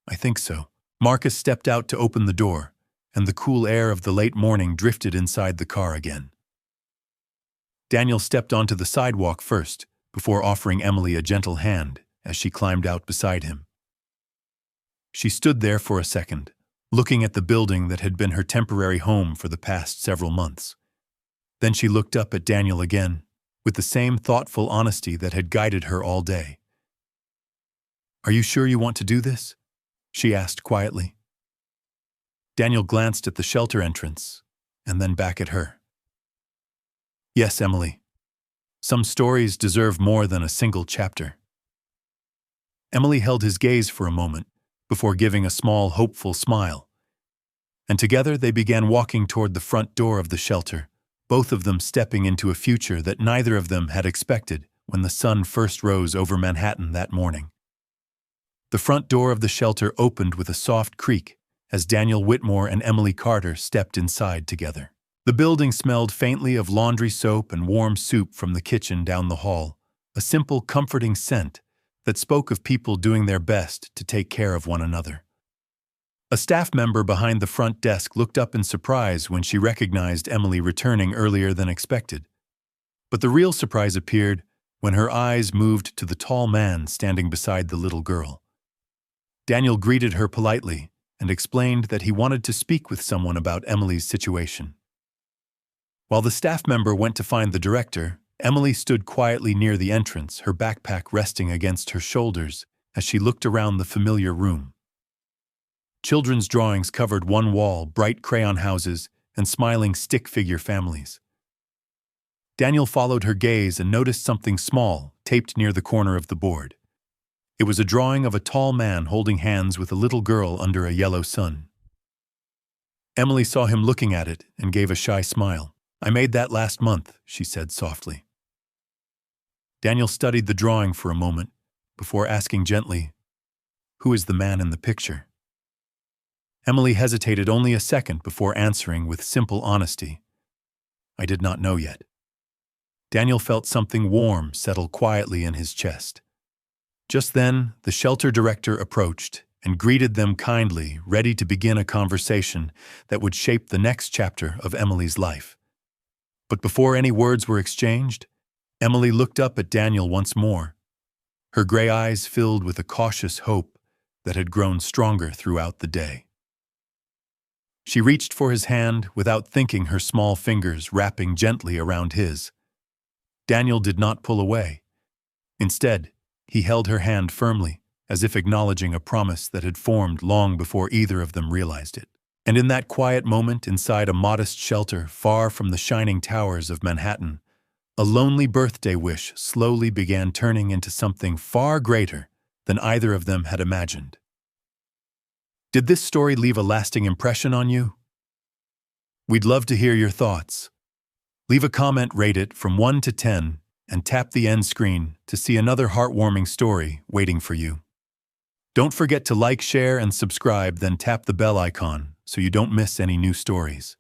"I think so." Marcus stepped out to open the door, and the cool air of the late morning drifted inside the car again. Daniel stepped onto the sidewalk first, before offering Emily a gentle hand as she climbed out beside him. She stood there for a second, looking at the building that had been her temporary home for the past several months. Then she looked up at Daniel again, with the same thoughtful honesty that had guided her all day. "Are you sure you want to do this?" she asked quietly. Daniel glanced at the shelter entrance, and then back at her. "Yes, Emily. Some stories deserve more than a single chapter." Emily held his gaze for a moment, before giving a small, hopeful smile. And together they began walking toward the front door of the shelter, both of them stepping into a future that neither of them had expected when the sun first rose over Manhattan that morning. The front door of the shelter opened with a soft creak as Daniel Whitmore and Emily Carter stepped inside together. The building smelled faintly of laundry soap and warm soup from the kitchen down the hall, a simple, comforting scent that spoke of people doing their best to take care of one another. A staff member behind the front desk looked up in surprise when she recognized Emily returning earlier than expected. But the real surprise appeared when her eyes moved to the tall man standing beside the little girl. Daniel greeted her politely and explained that he wanted to speak with someone about Emily's situation. While the staff member went to find the director, Emily stood quietly near the entrance, her backpack resting against her shoulders as she looked around the familiar room. Children's drawings covered one wall, bright crayon houses, and smiling stick figure families. Daniel followed her gaze and noticed something small, taped near the corner of the board. It was a drawing of a tall man holding hands with a little girl under a yellow sun. Emily saw him looking at it and gave a shy smile. "I made that last month," she said softly. Daniel studied the drawing for a moment before asking gently, "Who is the man in the picture?" Emily hesitated only a second before answering with simple honesty, "I did not know yet." Daniel felt something warm settle quietly in his chest. Just then, the shelter director approached and greeted them kindly, ready to begin a conversation that would shape the next chapter of Emily's life. But before any words were exchanged, Emily looked up at Daniel once more, her gray eyes filled with a cautious hope that had grown stronger throughout the day. She reached for his hand without thinking, her small fingers wrapping gently around his. Daniel did not pull away. Instead, he held her hand firmly, as if acknowledging a promise that had formed long before either of them realized it. And in that quiet moment inside a modest shelter far from the shining towers of Manhattan, a lonely birthday wish slowly began turning into something far greater than either of them had imagined. Did this story leave a lasting impression on you? We'd love to hear your thoughts. Leave a comment, rate it from 1 to 10, and tap the end screen to see another heartwarming story waiting for you. Don't forget to like, share, and subscribe, then tap the bell icon so you don't miss any new stories.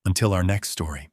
Until our next story.